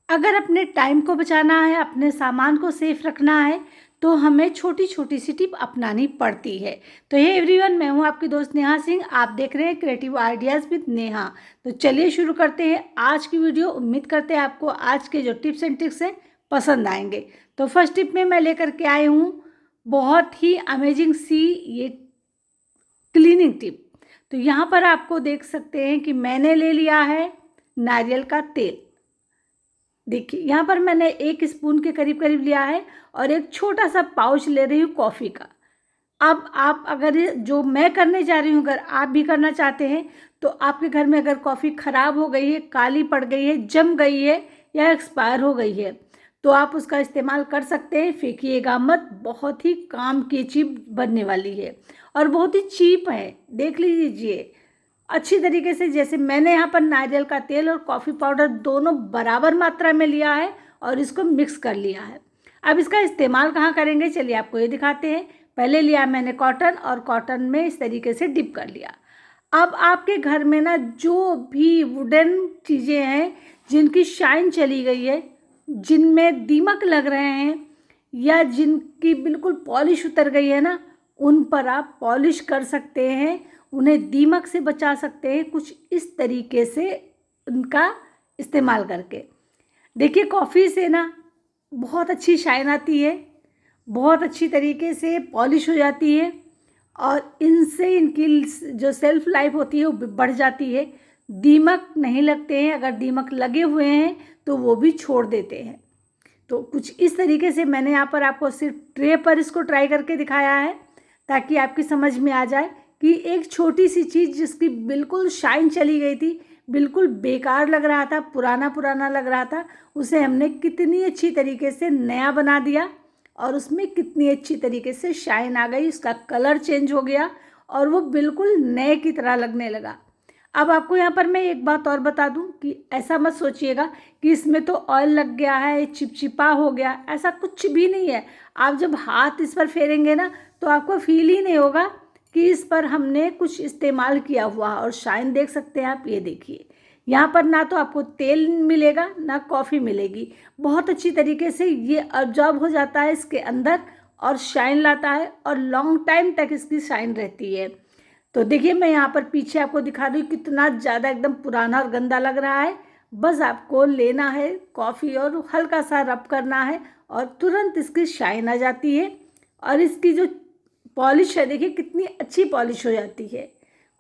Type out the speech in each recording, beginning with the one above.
अगर अपने टाइम को बचाना है, अपने सामान को सेफ रखना है, तो हमें छोटी छोटी सी टिप अपनानी पड़ती है। तो हे एवरीवन, मैं हूँ आपकी दोस्त नेहा सिंह। आप देख रहे हैं क्रिएटिव आइडियाज़ विद नेहा। तो चलिए शुरू करते हैं आज की वीडियो। उम्मीद करते हैं आपको आज के जो टिप्स एंड ट्रिक्स हैं पसंद आएंगे। तो फर्स्ट टिप में मैं लेकर के आई हूँ बहुत ही अमेजिंग सी ये क्लीनिंग टिप। तो यहाँ पर आपको देख सकते हैं कि मैंने ले लिया है नारियल का तेल। देखिए यहाँ पर मैंने 1 स्पून के करीब करीब लिया है और एक छोटा सा पाउच ले रही हूँ कॉफ़ी का। अब आप अगर जो मैं करने जा रही हूँ, अगर आप भी करना चाहते हैं तो आपके घर में अगर कॉफ़ी ख़राब हो गई है, काली पड़ गई है, जम गई है या एक्सपायर हो गई है तो आप उसका इस्तेमाल कर सकते हैं। फेंकिएगा मत, बहुत ही काम की चीज़ बनने वाली है और बहुत ही चीप है। देख लीजिए अच्छी तरीके से। जैसे मैंने यहाँ पर नारियल का तेल और कॉफ़ी पाउडर दोनों बराबर मात्रा में लिया है और इसको मिक्स कर लिया है। अब इसका इस्तेमाल कहाँ करेंगे, चलिए आपको ये दिखाते हैं। पहले लिया मैंने कॉटन और कॉटन में इस तरीके से डिप कर लिया। अब आपके घर में ना जो भी वुडन चीज़ें हैं जिनकी शाइन चली गई है, जिनमें दीमक लग रहे हैं या जिनकी बिल्कुल पॉलिश उतर गई है ना, उन पर आप पॉलिश कर सकते हैं, उन्हें दीमक से बचा सकते हैं कुछ इस तरीके से उनका इस्तेमाल करके। देखिए कॉफ़ी से ना बहुत अच्छी शाइन आती है, बहुत अच्छी तरीके से पॉलिश हो जाती है और इनसे इनकी जो सेल्फ लाइफ होती है वो बढ़ जाती है। दीमक नहीं लगते हैं, अगर दीमक लगे हुए हैं तो वो भी छोड़ देते हैं। तो कुछ इस तरीके से मैंने यहाँ पर आपको सिर्फ ट्रे पर इसको ट्राई करके दिखाया है ताकि आपकी समझ में आ जाए कि एक छोटी सी चीज़ जिसकी बिल्कुल शाइन चली गई थी, बिल्कुल बेकार लग रहा था, पुराना पुराना लग रहा था, उसे हमने कितनी अच्छी तरीके से नया बना दिया और उसमें कितनी अच्छी तरीके से शाइन आ गई, उसका कलर चेंज हो गया और वो बिल्कुल नए की तरह लगने लगा। अब आपको यहाँ पर मैं एक बात और बता दूँ कि ऐसा मत सोचिएगा कि इसमें तो ऑयल लग गया है, चिपचिपा हो गया, ऐसा कुछ भी नहीं है। आप जब हाथ इस पर फेरेंगे ना तो आपको फील ही नहीं होगा कि इस पर हमने कुछ इस्तेमाल किया हुआ। और शाइन देख सकते हैं आप, ये देखिए यहाँ पर ना तो आपको तेल मिलेगा ना कॉफ़ी मिलेगी, बहुत अच्छी तरीके से ये अब्जॉर्ब हो जाता है इसके अंदर और शाइन लाता है और लॉन्ग टाइम तक इसकी शाइन रहती है। तो देखिए मैं यहाँ पर पीछे आपको दिखा दूँ कितना ज़्यादा एकदम पुराना और गंदा लग रहा है। बस आपको लेना है कॉफ़ी और हल्का सा रब करना है और तुरंत इसकी शाइन आ जाती है और इसकी जो पॉलिश है देखिए कितनी अच्छी पॉलिश हो जाती है।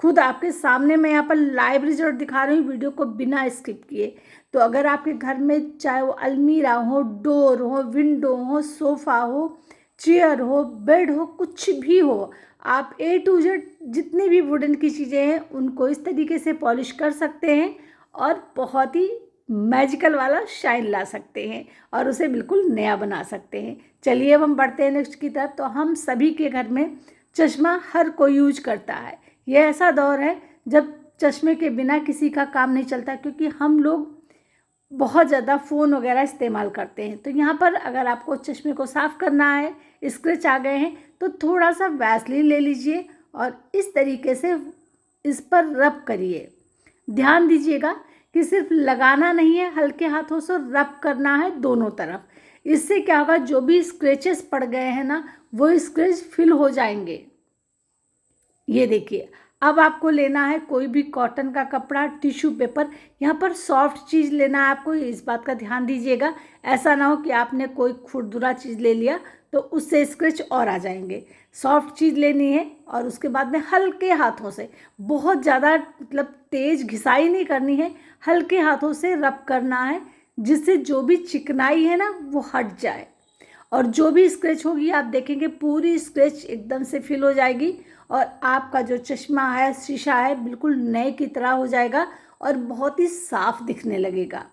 खुद आपके सामने मैं यहाँ पर लाइव रिजल्ट दिखा रही हूँ वीडियो को बिना स्किप किए। तो अगर आपके घर में चाहे वो अलमीरा हो, डोर हो, विंडो हो, सोफ़ा हो, चेयर हो, बेड हो, कुछ भी हो, आप A to Z जितनी भी वुडन की चीज़ें हैं उनको इस तरीके से पॉलिश कर सकते हैं और बहुत ही मैजिकल वाला शाइन ला सकते हैं और उसे बिल्कुल नया बना सकते हैं। चलिए अब हम बढ़ते हैं नेक्स्ट की तरफ। तो हम सभी के घर में चश्मा हर कोई यूज करता है। यह ऐसा दौर है जब चश्मे के बिना किसी का काम नहीं चलता, क्योंकि हम लोग बहुत ज़्यादा फ़ोन वगैरह इस्तेमाल करते हैं। तो यहाँ पर अगर आपको चश्मे को साफ़ करना है, स्क्रैच आ गए हैं, तो थोड़ा सा वैसलीन ले लीजिए और इस तरीके से इस पर रब करिए। ध्यान दीजिएगा कि सिर्फ लगाना नहीं है, हल्के हाथों से रब करना है दोनों तरफ। इससे क्या होगा, जो भी स्क्रैचेस पड़ गए हैं ना वो स्क्रैच फिल हो जाएंगे। ये देखिए अब आपको लेना है कोई भी कॉटन का कपड़ा, टिश्यू पेपर। यहाँ पर सॉफ्ट चीज़ लेना है आपको, इस बात का ध्यान दीजिएगा। ऐसा ना हो कि आपने कोई खुरदुरा चीज़ ले लिया तो उससे स्क्रैच और आ जाएंगे। सॉफ्ट चीज़ लेनी है और उसके बाद में हल्के हाथों से, बहुत ज़्यादा मतलब तेज़ घिसाई नहीं करनी है, हल्के हाथों से रब करना है जिससे जो भी चिकनाई है ना वो हट जाए और जो भी स्क्रैच होगी आप देखेंगे पूरी स्क्रैच एकदम से फिल हो जाएगी और आपका जो चश्मा है, शीशा है, बिल्कुल नए की तरह हो जाएगा और बहुत ही साफ दिखने लगेगा।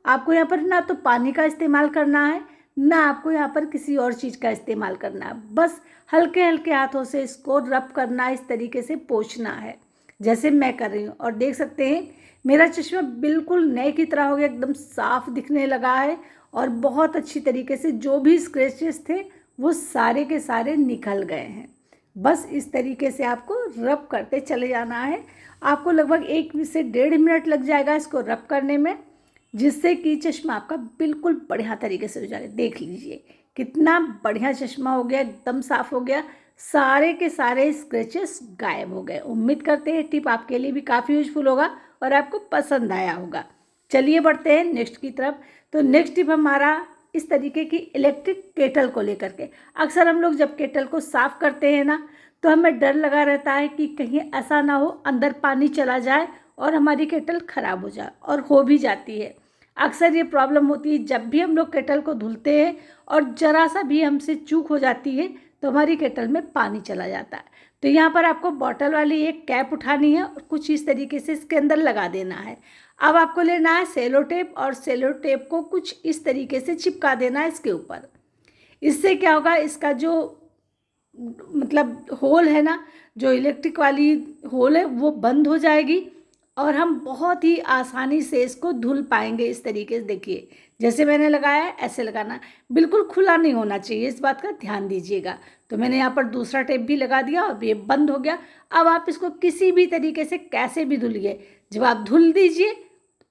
आपको यहाँ पर ना तो पानी का इस्तेमाल करना है ना आपको यहाँ पर किसी और चीज़ का इस्तेमाल करना है, बस हल्के हल्के हाथों से इसको रब करना है, इस तरीके से पोंछना है जैसे मैं कर रही हूँ। और देख सकते हैं मेरा चश्मा बिल्कुल नए की तरह हो गया, एकदम साफ दिखने लगा है और बहुत अच्छी तरीके से जो भी स्क्रैचेस थे वो सारे के सारे निकल गए हैं। बस इस तरीके से आपको रब करते चले जाना है। आपको लगभग 1 से 1.5 मिनट लग जाएगा इसको रब करने में। जिससे कि चश्मा आपका बिल्कुल बढ़िया तरीके से हो जाए। देख लीजिए कितना बढ़िया चश्मा हो गया, एकदम साफ हो गया, सारे के सारे स्क्रैचेस गायब हो गए। उम्मीद करते हैं टिप आपके लिए भी काफ़ी यूजफुल होगा और आपको पसंद आया होगा। चलिए बढ़ते हैं नेक्स्ट की तरफ। तो नेक्स्ट टिप हमारा इस तरीके की इलेक्ट्रिक केटल को लेकर के। अक्सर हम लोग जब केटल को साफ़ करते हैं ना, तो हमें डर लगा रहता है कि कहीं ऐसा ना हो अंदर पानी चला जाए और हमारी केटल ख़राब हो जाए, और हो भी जाती है। अक्सर ये प्रॉब्लम होती है जब भी हम लोग केटल को धुलते हैं और ज़रा सा भी हमसे चूक हो जाती है तो हमारी केटल में पानी चला जाता है। तो यहाँ पर आपको बॉटल वाली एक कैप उठानी है और कुछ इस तरीके से इसके अंदर लगा देना है। अब आपको लेना है सेलो टेप, और सेलो टेप को कुछ इस तरीके से चिपका देना है इसके ऊपर। इससे क्या होगा, इसका जो मतलब होल है ना, जो इलेक्ट्रिक वाली होल है वो बंद हो जाएगी और हम बहुत ही आसानी से इसको धुल पाएंगे। इस तरीके से देखिए जैसे मैंने लगाया है ऐसे लगाना, बिल्कुल खुला नहीं होना चाहिए, इस बात का ध्यान दीजिएगा। तो मैंने यहाँ पर दूसरा टेप भी लगा दिया और ये बंद हो गया। अब आप इसको किसी भी तरीके से कैसे भी धुलिए, जब आप धुल दीजिए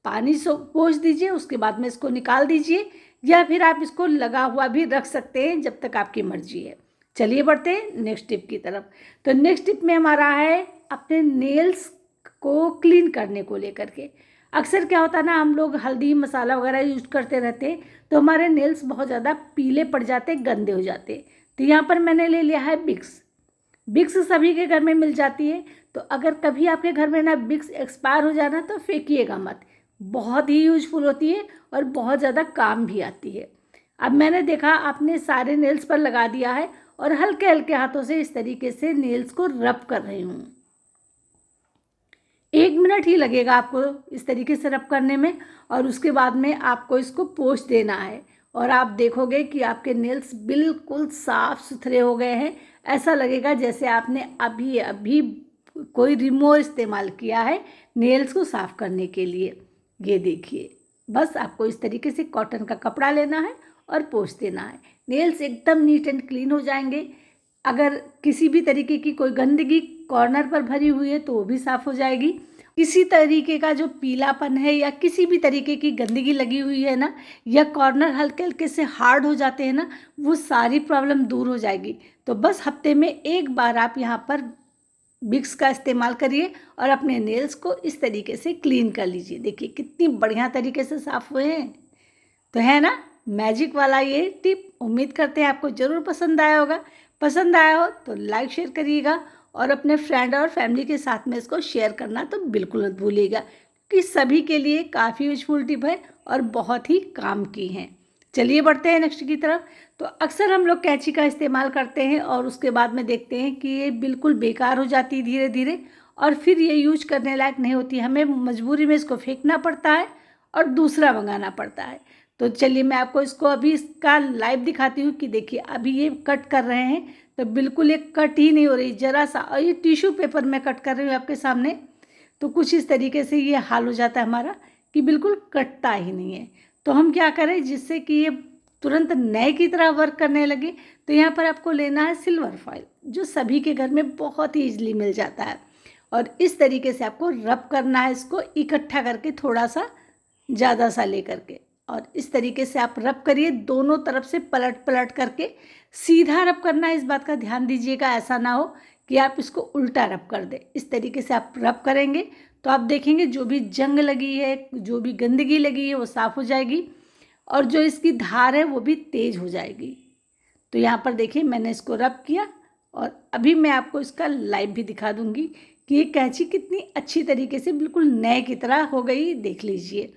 पानी से पोंछ दीजिए, उसके बाद में इसको निकाल दीजिए, या फिर आप इसको लगा हुआ भी रख सकते हैं जब तक आपकी मर्जी है। चलिए बढ़ते हैं नेक्स्ट टिप की तरफ। तो नेक्स्ट टिप में हमारा है अपने नेल्स को क्लीन करने को लेकर के। अक्सर क्या होता है ना, हम लोग हल्दी मसाला वगैरह यूज करते रहते हैं तो हमारे नेल्स बहुत ज़्यादा पीले पड़ जाते, गंदे हो जाते। तो यहाँ पर मैंने ले लिया है बिक्स। बिक्स सभी के घर में मिल जाती है, तो अगर कभी आपके घर में ना बिक्स एक्सपायर हो जाना तो फेंकिएगा मत, बहुत ही यूजफुल होती है और बहुत ज़्यादा काम भी आती है। अब मैंने देखा आपने सारे नेल्स पर लगा दिया है और हल्के हल्के हाथों से इस तरीके से नेल्स को रब कर रही हूँ। 1 मिनट ही लगेगा आपको इस तरीके से रब करने में, और उसके बाद में आपको इसको पोंछ देना है और आप देखोगे कि आपके नेल्स बिल्कुल साफ़ सुथरे हो गए हैं। ऐसा लगेगा जैसे आपने अभी अभी कोई रिमूवर इस्तेमाल किया है नेल्स को साफ़ करने के लिए। ये देखिए, बस आपको इस तरीके से कॉटन का कपड़ा लेना है और पोंछ देना है। नेल्स एकदम नीट एंड क्लीन हो जाएंगे। अगर किसी भी तरीके की कोई गंदगी कॉर्नर पर भरी हुई है तो वो भी साफ़ हो जाएगी। किसी तरीके का जो पीलापन है या किसी भी तरीके की गंदगी लगी हुई है ना, या कॉर्नर हल्के हल्के से हार्ड हो जाते हैं ना, वो सारी प्रॉब्लम दूर हो जाएगी। तो बस हफ्ते में एक बार आप यहाँ पर बिक्स का इस्तेमाल करिए और अपने नेल्स को इस तरीके से क्लीन कर लीजिए। देखिए कितनी बढ़िया तरीके से साफ़ हुए हैं। तो है ना मैजिक वाला ये टिप। उम्मीद करते हैं आपको ज़रूर पसंद आया होगा। पसंद आया हो तो लाइक शेयर करिएगा और अपने फ्रेंड और फैमिली के साथ में इसको शेयर करना तो बिल्कुल मत भूलिएगा, कि सभी के लिए काफ़ी यूजफुल टिप है और बहुत ही काम की हैं। चलिए बढ़ते हैं नेक्स्ट की तरफ। तो अक्सर हम लोग कैंची का इस्तेमाल करते हैं और उसके बाद में देखते हैं कि ये बिल्कुल बेकार हो जाती है धीरे धीरे, और फिर ये यूज करने लायक नहीं होती, हमें मजबूरी में इसको फेंकना पड़ता है और दूसरा मंगाना पड़ता है। तो चलिए मैं आपको इसको अभी इसका लाइव दिखाती हूँ कि देखिए अभी ये कट कर रहे हैं तो बिल्कुल ये कट ही नहीं हो रही ज़रा सा, और ये टिश्यू पेपर में कट कर रही हूँ आपके सामने। तो कुछ इस तरीके से ये हाल हो जाता है हमारा कि बिल्कुल कटता ही नहीं है। तो हम क्या करें जिससे कि ये तुरंत नए की तरह वर्क करने लगे। तो यहाँ पर आपको लेना है सिल्वर फॉइल, जो सभी के घर में बहुत ही ईजिली मिल जाता है, और इस तरीके से आपको रब करना है इसको इकट्ठा करके, थोड़ा सा ज़्यादा सा ले करके, और इस तरीके से आप रब करिए दोनों तरफ से पलट पलट करके। सीधा रब करना है, इस बात का ध्यान दीजिएगा, ऐसा ना हो कि आप इसको उल्टा रब कर दें। इस तरीके से आप रब करेंगे तो आप देखेंगे जो भी जंग लगी है, जो भी गंदगी लगी है वो साफ़ हो जाएगी, और जो इसकी धार है वो भी तेज़ हो जाएगी। तो यहाँ पर देखिए मैंने इसको रब किया और अभी मैं आपको इसका लाइव भी दिखा दूँगी कि ये कैंची कितनी अच्छी तरीके से बिल्कुल नए की तरह हो गई, देख लीजिए,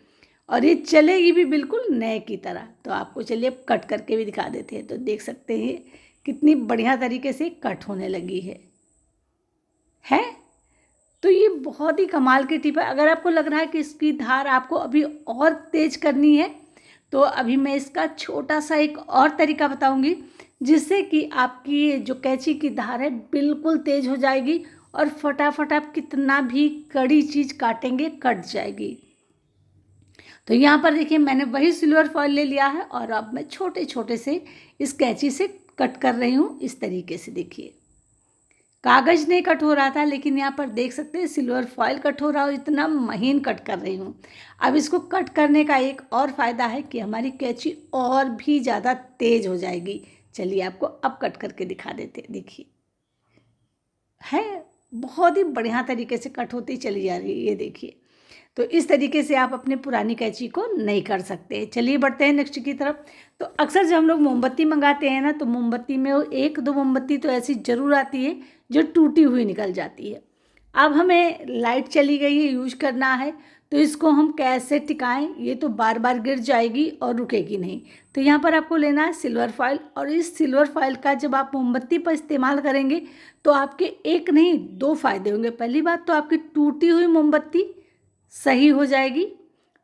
और ये चलेगी भी बिल्कुल नए की तरह। तो आपको चलिए कट करके भी दिखा देते हैं। तो देख सकते हैं कितनी बढ़िया तरीके से कट होने लगी है। तो ये बहुत ही कमाल की टिप है। अगर आपको लग रहा है कि इसकी धार आपको अभी और तेज़ करनी है तो अभी मैं इसका छोटा सा एक और तरीका बताऊंगी, जिससे कि आपकी जो कैंची की धार है बिल्कुल तेज़ हो जाएगी और फटाफट आप कितना भी कड़ी चीज़ काटेंगे कट जाएगी। तो यहाँ पर देखिए मैंने वही सिल्वर फॉइल ले लिया है और अब मैं छोटे छोटे से इस कैंची से कट कर रही हूँ इस तरीके से। देखिए कागज़ नहीं कट हो रहा था, लेकिन यहाँ पर देख सकते हैं सिल्वर फॉयल कट हो रहा है, इतना महीन कट कर रही हूँ। अब इसको कट करने का एक और फ़ायदा है कि हमारी कैंची और भी ज़्यादा तेज़ हो जाएगी। चलिए आपको अब कट करके दिखा देते हैं। देखिए है, बहुत ही बढ़िया तरीके से कट होती चली जा रही है, ये देखिए। तो इस तरीके से आप अपने पुरानी कैंची को नहीं कर सकते। चलिए बढ़ते हैं नेक्स्ट की तरफ। तो अक्सर जब हम लोग मोमबत्ती मंगाते हैं ना, तो मोमबत्ती में वो 1-2 मोमबत्ती तो ऐसी ज़रूर आती है जो टूटी हुई निकल जाती है। अब हमें लाइट चली गई है, यूज करना है, तो इसको हम कैसे टिकाएं? ये तो बार बार गिर जाएगी और रुकेगी नहीं। तो यहाँ पर आपको लेना है सिल्वर फॉयल, और इस सिल्वर फॉयल का जब आप मोमबत्ती पर इस्तेमाल करेंगे तो आपके एक नहीं 2 फ़ायदे होंगे। पहली बात तो आपकी टूटी हुई मोमबत्ती सही हो जाएगी।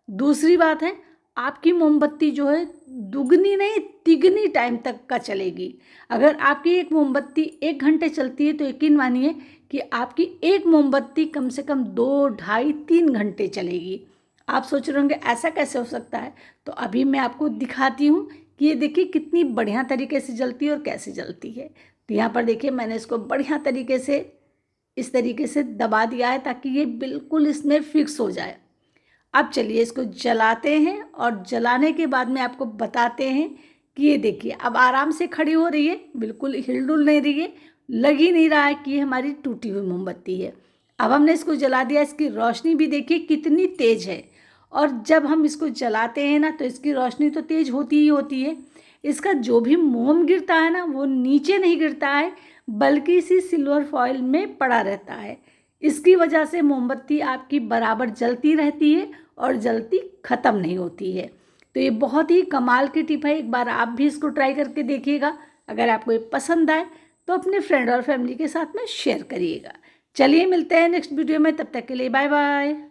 दूसरी बात है, आपकी मोमबत्ती जो है दुगनी नहीं तिगनी टाइम तक का चलेगी। अगर आपकी एक मोमबत्ती 1 घंटे चलती है तो यकीन मानिए कि आपकी एक मोमबत्ती कम से कम 2, ढाई, 3 घंटे चलेगी। आप सोच रहे होंगे ऐसा कैसे हो सकता है? तो अभी मैं आपको दिखाती हूँ कि ये देखिए कितनी बढ़िया तरीके से जलती है और कैसे जलती है। तो यहाँ पर देखिए मैंने इसको बढ़िया तरीके से इस तरीके से दबा दिया है ताकि ये बिल्कुल इसमें फिक्स हो जाए। अब चलिए इसको जलाते हैं, और जलाने के बाद में आपको बताते हैं कि ये देखिए अब आराम से खड़ी हो रही है, बिल्कुल हिलडुल नहीं रही है, लग ही नहीं रहा है कि ये हमारी टूटी हुई मोमबत्ती है। अब हमने इसको जला दिया, इसकी रोशनी भी देखिए कितनी तेज़ है। और जब हम इसको जलाते हैं ना तो इसकी रोशनी तो तेज़ होती ही होती है। इसका जो भी मोम गिरता है ना वो नीचे नहीं गिरता है, बल्कि इसी सिल्वर फॉयल में पड़ा रहता है। इसकी वजह से मोमबत्ती आपकी बराबर जलती रहती है और जल्दी ख़त्म नहीं होती है। तो ये बहुत ही कमाल की टिप है, एक बार आप भी इसको ट्राई करके देखिएगा। अगर आपको ये पसंद आए तो अपने फ्रेंड और फैमिली के साथ में शेयर करिएगा। चलिए मिलते हैं नेक्स्ट वीडियो में, तब तक के लिए बाय बाय।